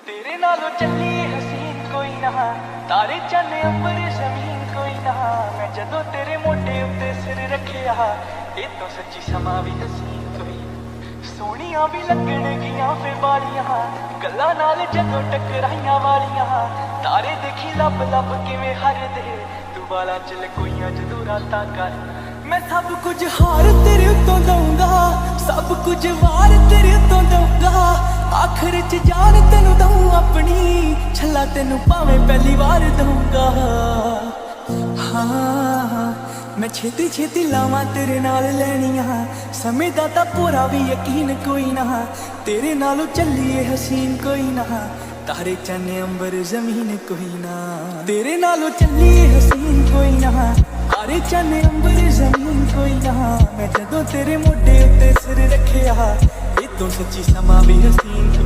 तेरे नालों चली हसीन कोई ना, तारे चन अंबर जमीन कोई ना। मैं जदों तेरे मोटे उत्ते सिर रखिया, ये तो सच्ची समा भी हसीन कोई। सोहणियां भी लगणगियां फिर वालियां, गल्लां नाल जदों टकराइयां वालियां। तारे देखी लब लब किवें हरदे, तू वाला च लकोइयां जदों रातां कर। मैं सब कुछ हार तेरे उत्तों दूंगा, सब कुछ वार तेरे उत्तों दूंगा। आखिर च जान तेनू दूं अपनी, छला तेनू भावें पहली बार दूंगा। हाँ मैं छेती छेती लावां तेरे नाल लैनियां, समय दा तां पूरा भी यकीन कोई ना। तेरे नालों चलिए हसीन कोई ना, तारे चन अंबर जमीन कोई ना। तेरे नालों चलिए हसीन कोई ना, तारे चन अंबर जमीन कोई ना। मैं जदों तेरे मोढे उत्ते सिर रखिया, ये तो सच्ची समा भी हसीन।